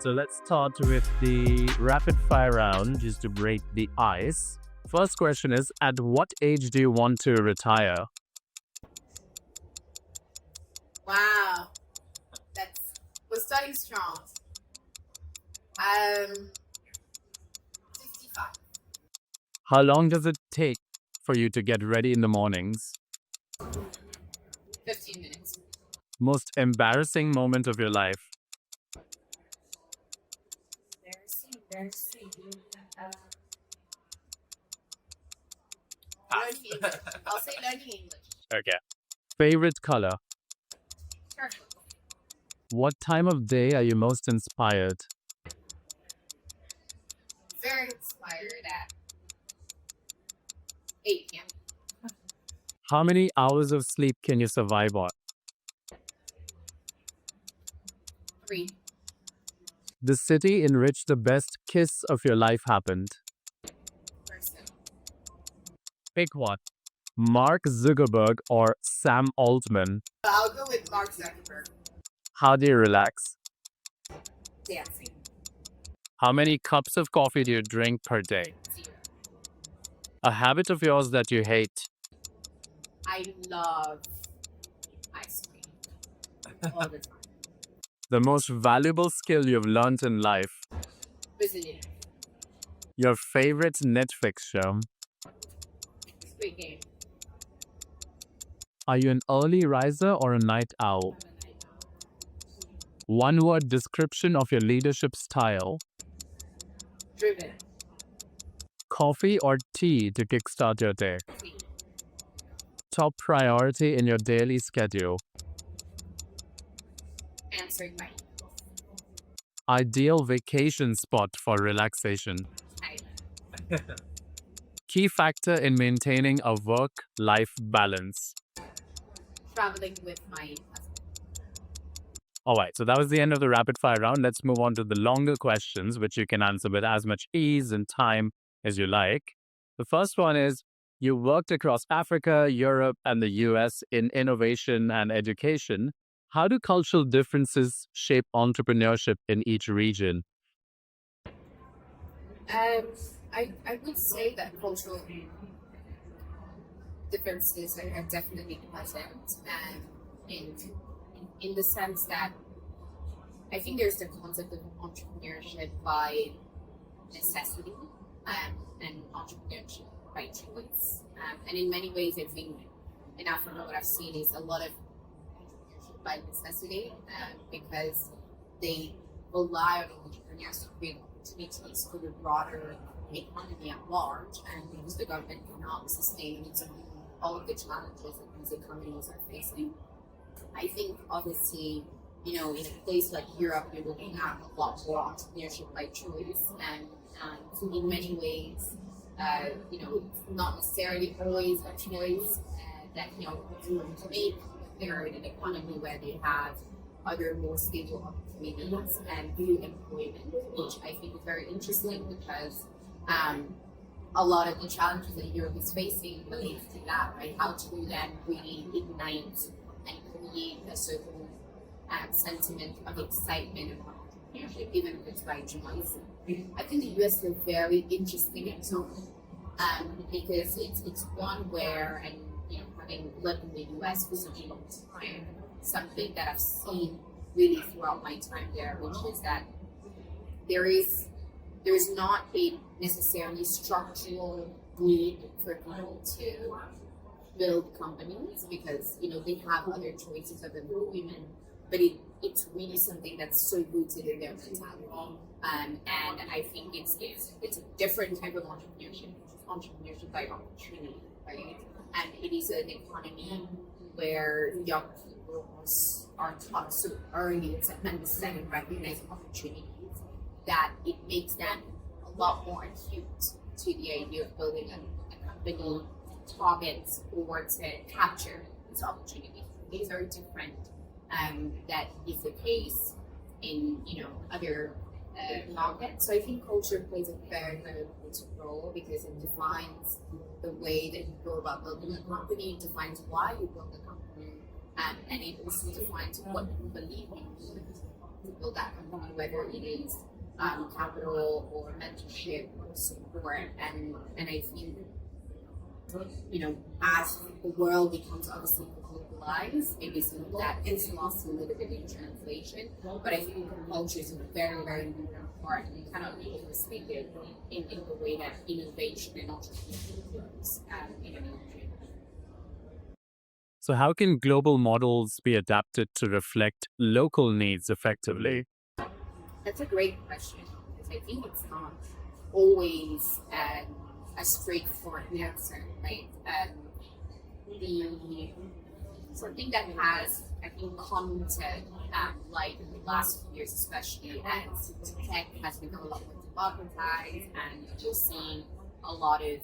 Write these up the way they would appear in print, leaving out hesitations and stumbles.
So let's start with the rapid fire round just to break the ice. First question is, at what age do you want to retire? Wow, we're starting strong. 65. How long does it take for you to get ready in the mornings? 15 minutes. Most embarrassing moment of your life? Embarrassing. Learning English. I'll say learning English. Okay. Favorite color? Turtle. What time of day are you most inspired? Very inspired at 8 p.m. How many hours of sleep can you survive on? 3. The city in which the best kiss of your life happened? Person. Pick one. Mark Zuckerberg or Sam Altman? I'll go with Mark Zuckerberg. How do you relax? Dancing. How many cups of coffee do you drink per day? 0. A habit of yours that you hate? I love ice cream all the time. The most valuable skill you've learned in life? Resilience. Your favorite Netflix show? Squid Game. Are you an early riser or a night owl? One word description of your leadership style? Driven. Coffee or tea to kickstart your day? Tea. Top priority in your daily schedule? Answering my emails. Ideal vacation spot for relaxation? Island. Key factor in maintaining a work-life balance? Traveling with my husband. All right, so that was the end of the rapid fire round. Let's move on to the longer questions, which you can answer with as much ease and time as you like. The first one is, you worked across Africa, Europe, and the US in innovation and education. How do cultural differences shape entrepreneurship in each region? I would say that cultural differences are definitely present, in the sense that I think there's the concept of entrepreneurship by necessity and entrepreneurship by choice. And in many ways, I think in Africa, what I've seen is a lot of entrepreneurship by necessity because they rely on entrepreneurs to create opportunities for the broader economy at large, and because the government cannot sustain all of the challenges that these economies are facing. I think obviously, in a place like Europe, you're looking at a lot more entrepreneurship by choice, and in many ways, it's not necessarily always a choice that you make. They're in an economy where they have other more stable opportunities and new employment, which I think is very interesting because a lot of the challenges that Europe is facing relates to that, right? How to then really ignite and create a certain sentiment of excitement about entrepreneurship, even if it's by choice. I think the US is a very interesting example because it's one where, and having lived in the US for such a long time, something that I've seen really throughout my time there, which is that there is not a necessarily structural need for people to build companies because they have other choices of employment, but it's really something that's so rooted in their mentality, and I think it's a different type of entrepreneurship, entrepreneurship by opportunity, right? And it is an economy where young people are taught so early to understand and recognize opportunities that it makes them a lot more acute to the idea of building a company, targets, or to capture these opportunities. These are different. That is the case in other markets. So I think culture plays a very, very important role because it defines the way that you go about building a company, it defines why you build a company, and it also defines what you believe in. to build that company, whether it is capital or mentorship or support. And I think, as the world becomes obviously globalized, maybe some of that is lost a little bit in translation. But I think culture is a very, very important part, and you cannot be overstated in the way that innovation and entrepreneurship works in an industry. So, how can global models be adapted to reflect local needs effectively? That's a great question, because I think it's not always a straightforward answer, right? The something that has, I think, commented like in the last few years, especially as tech has become a lot more democratized, and you're seeing a lot of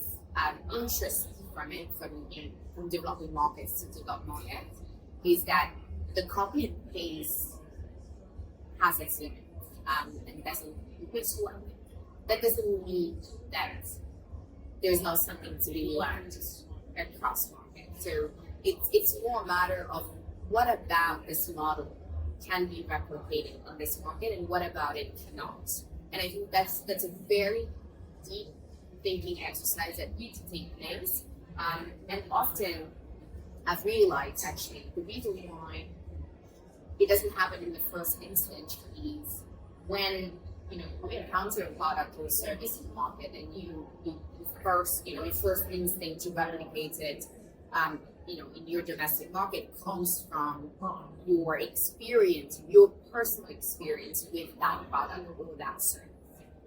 interest from it from developing markets to developed markets, is that the copy and paste has its limits, and doesn't increase one. That doesn't mean that there's not something to be learned across markets. So it's more a matter of what about this model can be replicated in this market and what about it cannot. And I think that's a very deep thinking exercise that needs to take place. And often I've realized actually the reason why it doesn't happen in the first instance is when you encounter a product or service in the market and your first instinct to replicate it in your domestic market comes from your experience, your personal experience with that product or that service.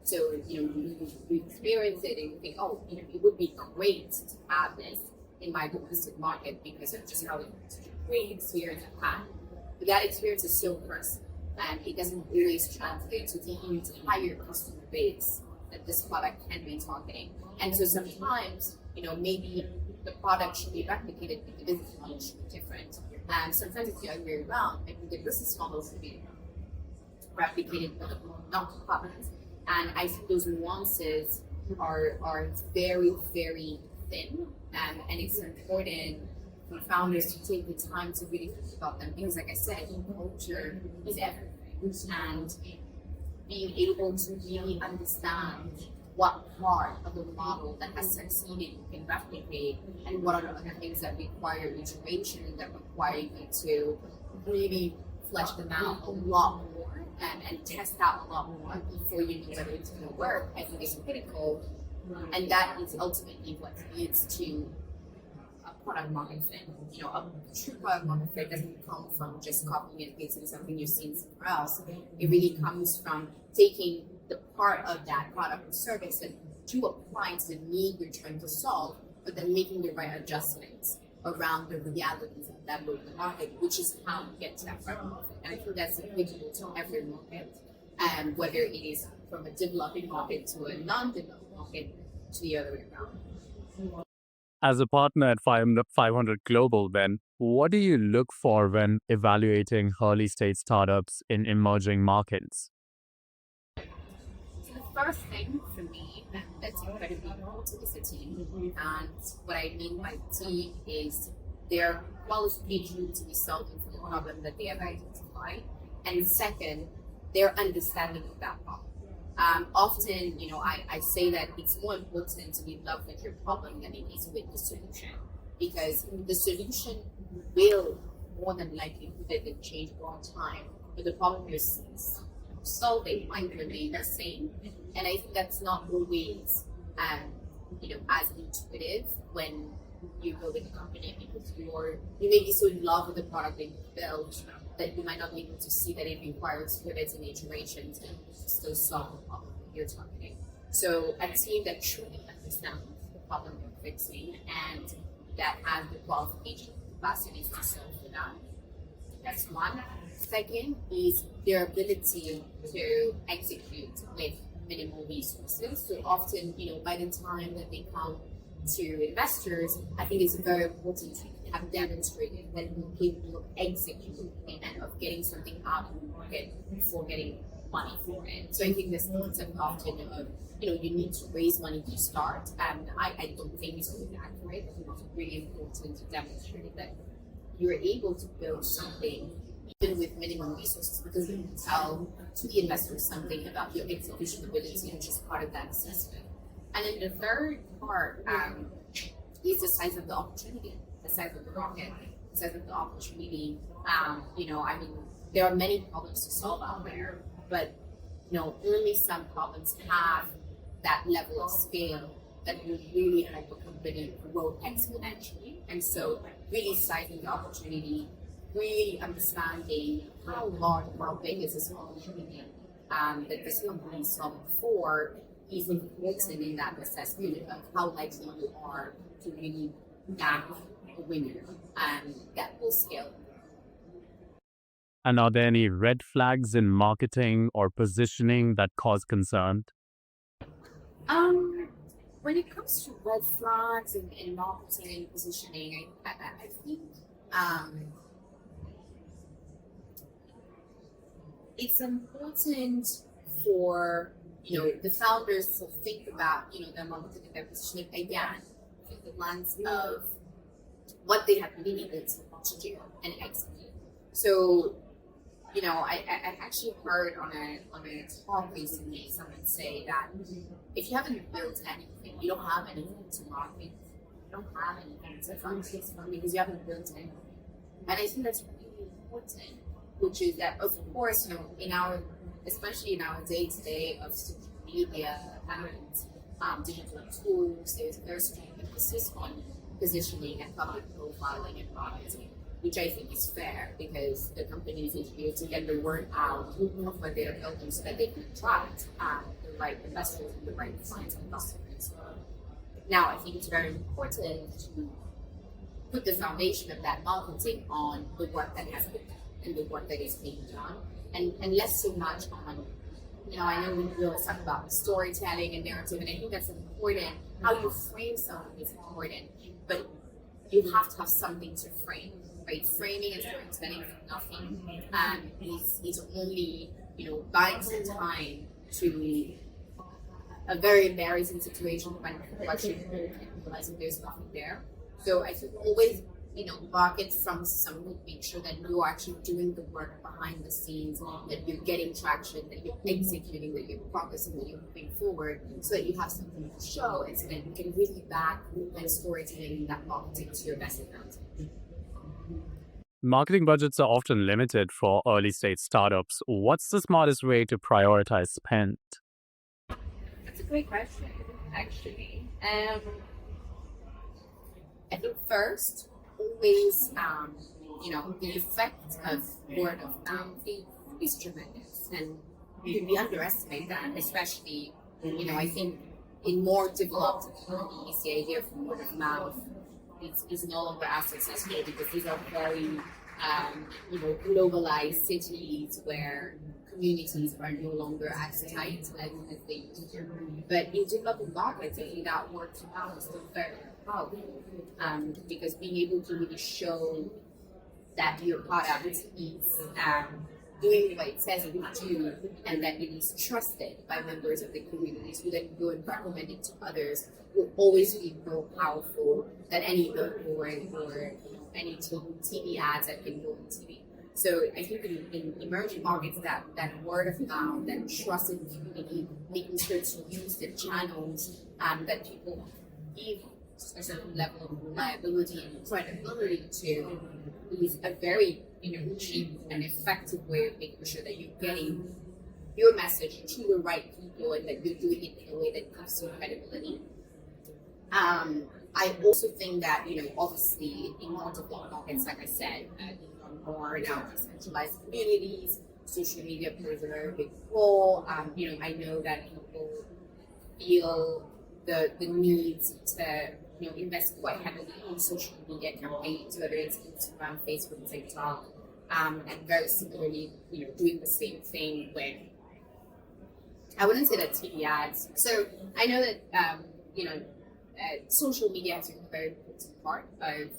So you experience it and you think, oh, it would be great to have this in my domestic market because of just how such a great experience I've had. But that experience is so personal, and it doesn't always translate to the entire customer base that this product can be targeting. And so sometimes, maybe the product should be replicated, but the business model should be different. And sometimes it's the other way around. Maybe the business model should be replicated, but not the product. And I think those nuances are very, very thin, and it's important for founders to take the time to really think about them, because, like I said, culture is everything, and being able to really understand what part of the model that has succeeded you can replicate, and what are the other things that require iteration, that require you to really flesh them out a lot more and test out a lot more before you know whether it's going to work, I think is critical. And that is ultimately what leads to a product market fit. A true product market fit doesn't come from just copying and pasting something you've seen somewhere else. It really comes from taking the part of that product or service and to apply to the need you're trying to solve, but then making the right adjustments around the realities of that local market, which is how you get to that product market. And I think that's applicable to every market, and whether it is from a developing market to a non-developed market to the other way around. As a partner at 500 Global, then, what do you look for when evaluating early stage startups in emerging markets? So the first thing for me that's incredibly important is the team. And what I mean by team is their qualification to be solving for the problem that they have identified. And second, their understanding of that problem. Often, I say that it's more important to be in love with your problem than it is with the solution, because the solution will more than likely pivot and change over time, but the problem you're solving might remain the same. And I think that's not always, as intuitive when you're building a company, because you may be so in love with the product that you built that you might not be able to see that it requires pivots and iterations and still solve the problem that you're targeting. So a team that truly understands the problem they're fixing and that has the qualification capacities to solve for that. That's one. Second is their ability to execute with minimal resources. So often, by the time that they come to investors, I think it's very important to have demonstrated that you're capable of executing and of getting something out of the market before getting money for it. So I think this concept often of, you need to raise money to start, and I don't think it's really accurate. I think it's really important to demonstrate that you're able to build something even with minimum resources, because you can tell to the investors something about your execution ability, which is part of that assessment. And then the third part is the size of the opportunity, the size of the market, the size of the opportunity. There are many problems to solve out there, but only some problems have that level of scale that will really help a company grow exponentially. And so really sizing the opportunity, really understanding how large, how big is this opportunity that this company is solving for is important in that assessment of how likely you are to really back a winner that will scale. And are there any red flags in marketing or positioning that cause concern? When it comes to red flags in marketing and positioning, I think it's important for the founders to think about their marketing and their positioning again through the lens of what they have been able to do and execute. So I actually heard on a talk recently someone say that if you haven't built anything, you don't have anything to market, you don't have anything to fundraise from because you haven't built anything. And I think that's really important, which is that of course, especially in our day-to-day of social media and digital tools, there's a very strong emphasis on positioning and public profiling and marketing, which I think is fair because the companies need to be able to get the word out of what they are building so that they can attract the right investors and the right clients and customers. Now, I think it's very important to put the foundation of that marketing on the work that has been done and the work that is being done, and less so much on, I know we always talk about storytelling and narrative, and I think that's important. How you frame something is important, but you have to have something to frame. Right? Framing and storytelling for nothing is only buying some time to a very embarrassing situation when people actually realizing there's nothing there. So I think always market from someone, make sure that you're actually doing the work behind the scenes, that you're getting traction, that you're executing, that you're progressing, that you're moving forward, so that you have something to show, and so that you can really back that storytelling and that marketing to your best advantage. Marketing budgets are often limited for early stage startups. What's the smartest way to prioritize spend? That's a great question, actually. I think first, always, the effect of word of mouth is tremendous, and we underestimate that, especially, I think in more developed economies, the idea of word of mouth is no longer as successful because these are very, globalized cities where communities are no longer as tight as they used to. But in developing markets, I think that word of mouth is still very powerful because being able to really show that your product is doing what it says it will do, and that it is trusted by members of the communities who then go and recommend it to others, will always be more powerful than any billboard or any TV ads that can go on TV. So I think in emerging markets, that word of mouth, that trust in the community, making sure to use the channels that people give a certain level of reliability and credibility to, is a very cheap and effective way of making sure that you're getting your message to the right people and that you're doing it in a way that gives you credibility. I also think that, obviously in more developed markets, like I said, more now decentralized communities, social media plays a very big role. I know that people feel the need to invest quite heavily in social media campaigns, whether it's Instagram, Facebook, TikTok, and very similarly, doing the same thing with, I wouldn't say that TV ads. So I know that, social media has been a very important part of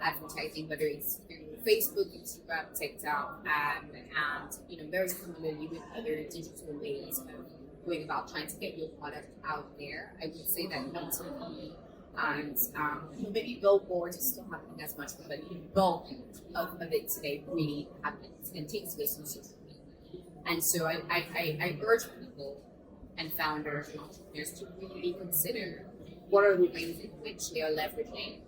advertising, whether it's through Facebook, Instagram, TikTok, and very similarly with other digital ways of going about trying to get your product out there. I would say that not only And maybe billboards is still happening as much, but the bulk of it today really happens and takes place on social media. And so I urge people and founders and entrepreneurs to really consider what are the ways in which they are leveraging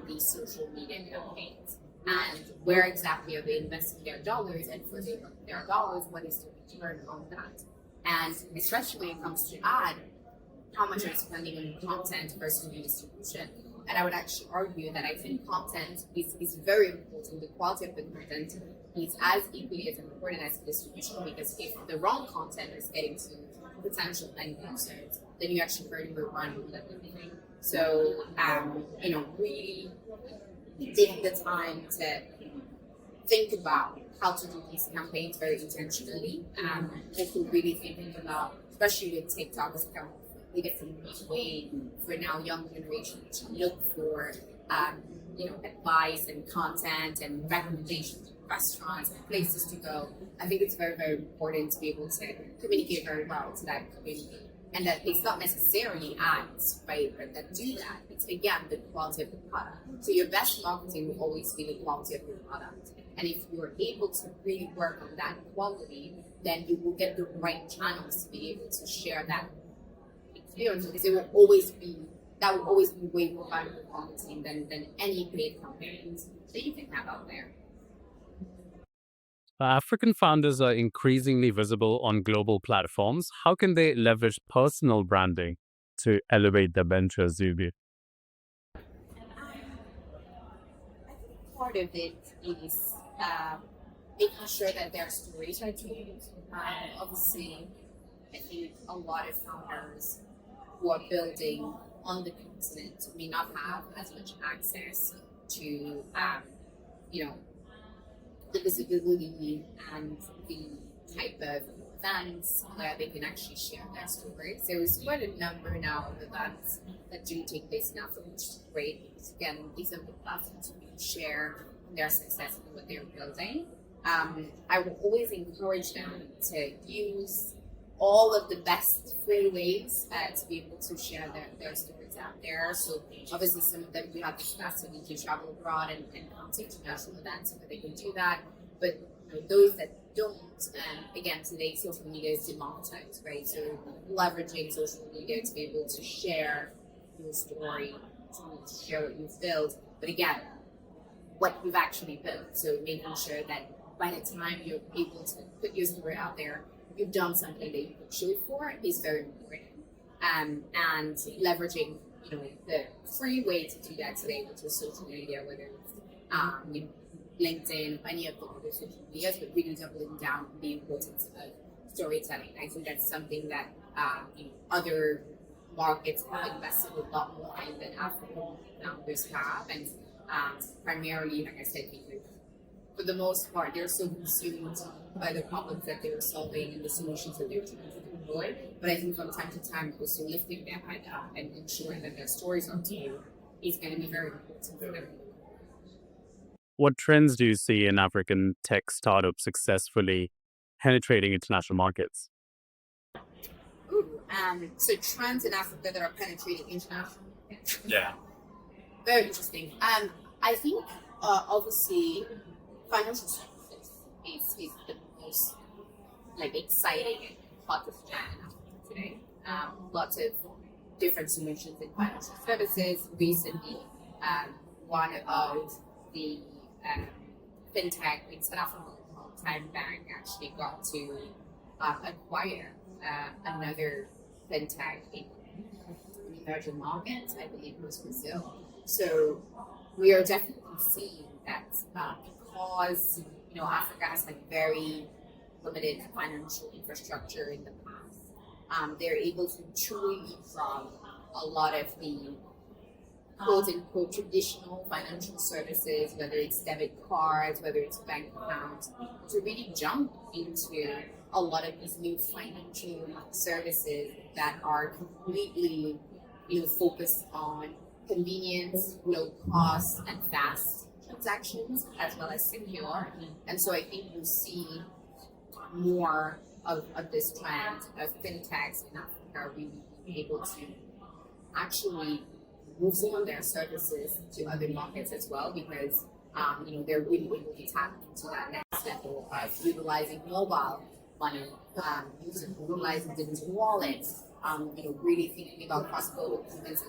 these social media campaigns, and where exactly are they investing their dollars, and for their dollars, what is the return on that? And especially when it comes to ad, how much are you spending on content versus new distribution? And I would actually argue that I think content is very important. The quality of the content is as equally as important as the distribution, because if the wrong content is getting to potential end users, then you actually hurt your brand more than anything. So, really take the time to think about how to do these campaigns very intentionally. Also really thinking about, especially with TikTok, it's become a different way for now young generation to look for advice and content and recommendations of restaurants and places to go. I think it's very, very important to be able to communicate very well to that community. And that it's not necessarily ads, right, that do that. It's, again, the quality of the product. So your best marketing will always be the quality of your product. And if you're able to really work on that quality, then you will get the right channels to be able to share that experience, because it will always be way more valuable marketing than any paid campaigns that you can have out there. African founders are increasingly visible on global platforms. How can they leverage personal branding to elevate their ventures, Zubi? I think part of it is making sure that their stories are told. Obviously, I think a lot of founders who are building on the continent may not have as much access to, the visibility and the type of events where they can actually share their stories. There's quite a number now of events that do take place in Africa, which is great, because again, these are the platforms where you share their success and what they're building. I will always encourage them to use all of the best free ways to be able to share their stories out there. So obviously some of them we have the capacity to travel abroad and come to international events so that they can do that. But those that don't, again, today social media is democratized, right? So leveraging social media to be able to share your story, to share what you've built, but again, what you've actually built. So making sure that by the time you're able to put your story out there, you've done something that you can show it for is very important. And leveraging, the free way to do that today, which is social media, whether it's LinkedIn, any of the other social medias, but really doubling down on the importance of storytelling. I think that's something that other markets have invested a lot more in than African founders have, and primarily, like I said, for the most part, they're so consumed by the problems that they're solving and the solutions that they're trying to deploy. But I think from time to time, also lifting their head up and ensuring that their stories are told is going to be very important for them. What trends do you see in African tech startups successfully penetrating international markets? So trends in Africa that are penetrating international markets. Yeah. Very interesting. I think obviously financial services is the most exciting and hottest trend today. Lots of different solutions in financial services. Recently, one of the fintech in South Africa called Time Bank actually got to acquire another fintech in emerging markets. I believe it was Brazil. So we are definitely seeing that because Africa has had very limited financial infrastructure in the past, they're able to truly leapfrog a lot of the quote-unquote traditional financial services, whether it's debit cards, whether it's bank accounts, to really jump into a lot of these new financial services that are completely focused on convenience, low cost, and fast transactions, as well as secure. And so I think we'll see more of this trend of fintechs in Africa really being able to actually move some of their services to other markets as well, because they're really able to tap into that next level of utilizing mobile money, utilizing digital wallets, really thinking about cross-border payments,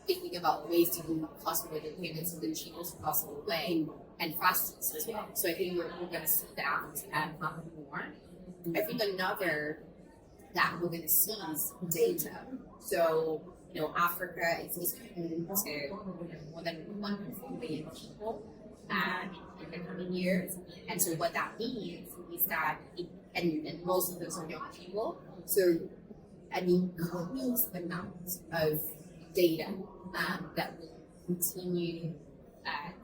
thinking about ways to do cross-border payments in the cheapest possible way and fastest as well. So I think we're going to see that happen more. I think another that we're going to see is data. So, Africa is home to more than 1 billion people in the coming years. And so what that means is that, and most of those are young people, so an increased amount of data that will continue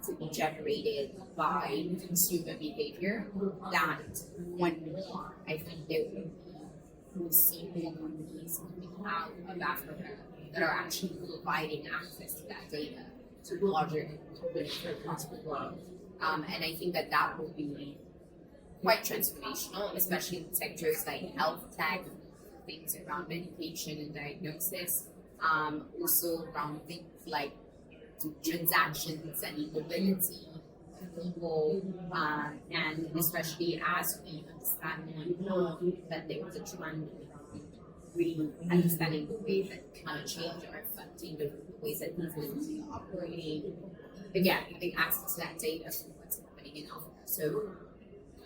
to be generated by consumer behavior, that one more, I think we'll see more companies coming out of Africa that are actually providing access to that data to larger companies across the world. And I think that will be quite transformational, especially in sectors like health tech, things around medication and diagnosis, also around things like transactions and mobility of people, and especially as we understand more that there was a trend really understanding the way that climate change are affecting the ways that these businesses are operating. Again, having access to that data from what's happening in Africa. So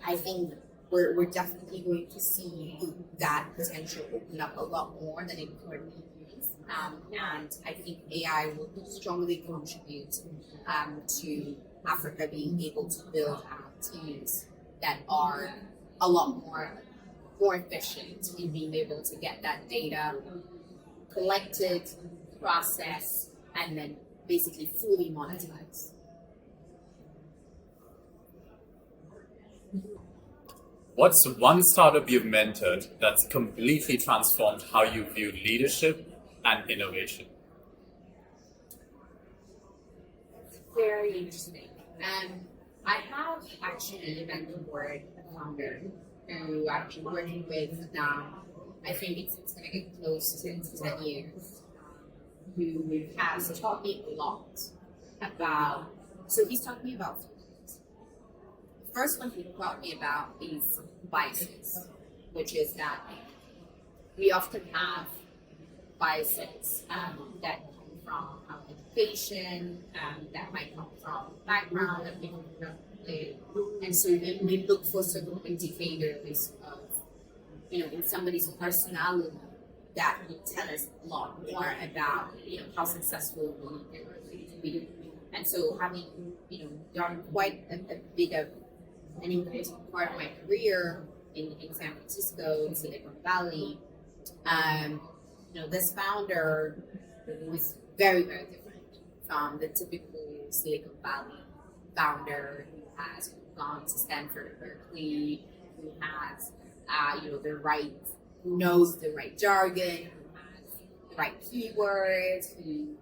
I think we're definitely going to see that potential open up a lot more than it currently is. And I think AI will strongly contribute to Africa being able to build out teams that are a lot more efficient in being able to get that data collected, processed, and then basically fully monetized. What's one startup you've mentored that's completely transformed how you view leadership and innovation? Very interesting. I have actually mentored a founder who I've been working with now. I think it's going to get close to 10 years. Who has taught me a lot about. So he's taught me about. First one he taught me about is biases, which is that we often have biases that come from our education, that might come from background that we grew up with, and so we look for certain indicators of, in somebody's personality that will tell us a lot more about, how successful we are going to be. And so having, done quite a bit of an important part of my career in San Francisco, in Silicon Valley, this founder was very, very different from the typical Silicon Valley founder who has gone to Stanford, Berkeley, who has, who knows the right jargon, who has the right keywords, who,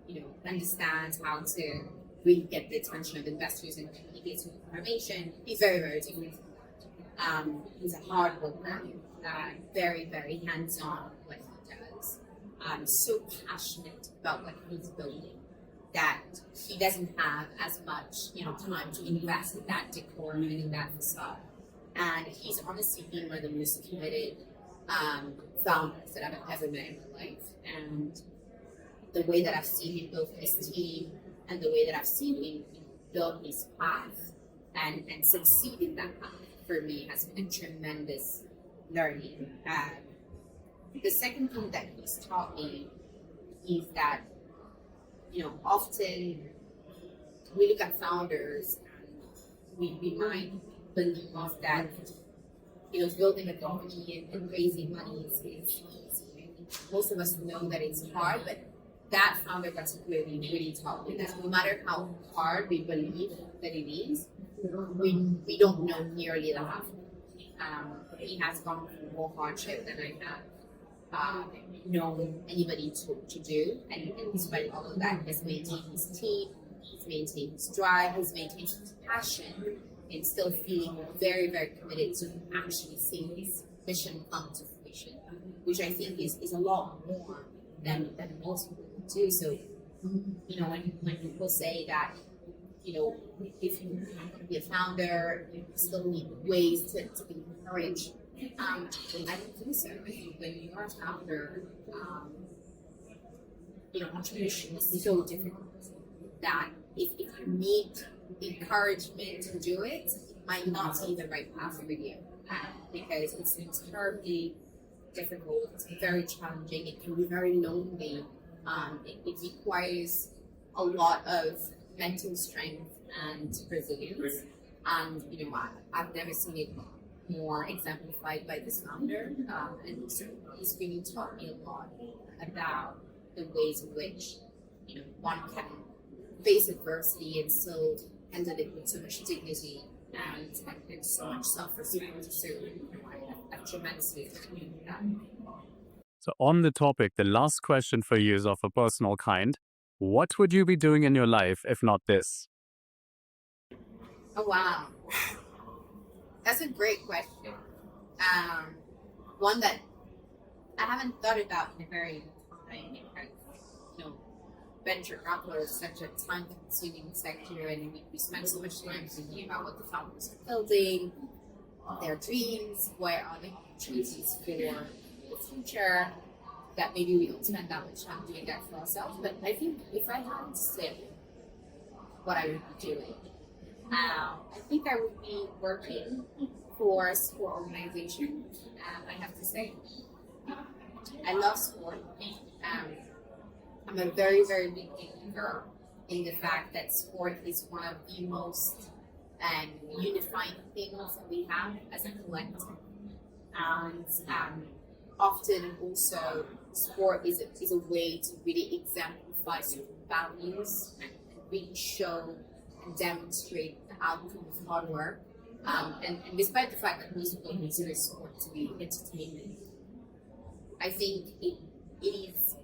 understands how to really get the attention of investors and communicate some information. He's very, very different. He's a hard worker, very, very hands-on with what he does. So passionate about what he's building that he doesn't have as much, time to invest in that decor and in that facade. And he's honestly been one of the most committed founders that I've ever met in my life. And the way that I've seen him build his team, and the way that I've seen him build his path and succeed in that path, for me, has been a tremendous learning. The second thing that he's taught me is that, often we look at founders and we might believe that, building a company and raising money is easy. Most of us know that it's hard, but that founder particularly really taught me that no matter how hard we believe that it is, we don't know nearly the half. He has gone through more hardship than I have known anybody to do, and despite all of that, he's maintained his team, he's maintained his drive, he's maintained his passion, and still feeling very, very committed to actually seeing his mission come to fruition, which I think is a lot more than most people do. So when people say that, if you want to be a founder, you still need ways to be encouraged. I don't think so. I think when you're a founder, entrepreneurship is so difficult that if you need encouragement to do it, it might not be the right path for you, because it's terribly difficult, it's very challenging, it can be very lonely. It requires a lot of mental strength and resilience. And I've never seen it more exemplified by this founder. And so he's really taught me a lot about the ways in which one can face adversity and still handle it with so much dignity and so much self-respect. So I've tremendously appreciated that. So on the topic, the last question for you is of a personal kind. What would you be doing in your life if not this? Oh, wow. That's a great question. One that I haven't thought about in a very long time, because, venture capital is such a time-consuming sector, and we spend so much time thinking about what the founders are building, their dreams, where are the opportunities for the future, that maybe we don't spend that much time doing that for ourselves. But I think if I had to say what I would be doing, I think I would be working for a sport organization. I have to say, I love sport. I'm a very, very big believer in the fact that sport is one of the most unifying things that we have as a collective. And often also sport is a way to really exemplify certain values and really show and demonstrate the outcome of hard work. And despite the fact that most people consider sport to be entertainment, I think it is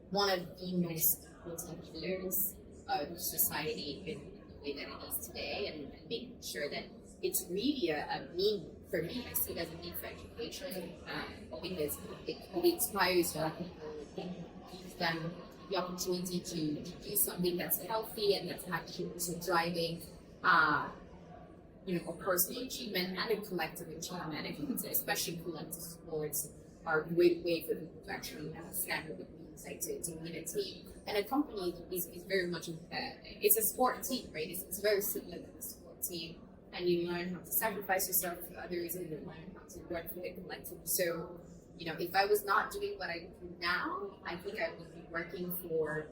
one of the most important pillars of society in the way that it is today, and making sure that it's really a mean for me. I see it as a need for education, because it inspires young people, gives them the opportunity to do something that's healthy and that's actually also driving a personal achievement and a collective achievement. I think especially collective sports are a great way for people to actually understand what it means, like to lead a team. And a company is very much it's a sport team, right? It's very similar to a sport team, and you learn how to sacrifice yourself for others, and you learn how to work for the collective. So, if I was not doing what I do now, I think I would be working for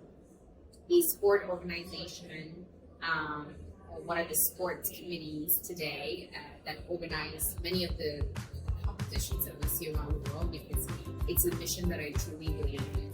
a sport organization, or one of the sports committees today that organize many of the competitions that we see around the world, because it's a mission that I truly believe in.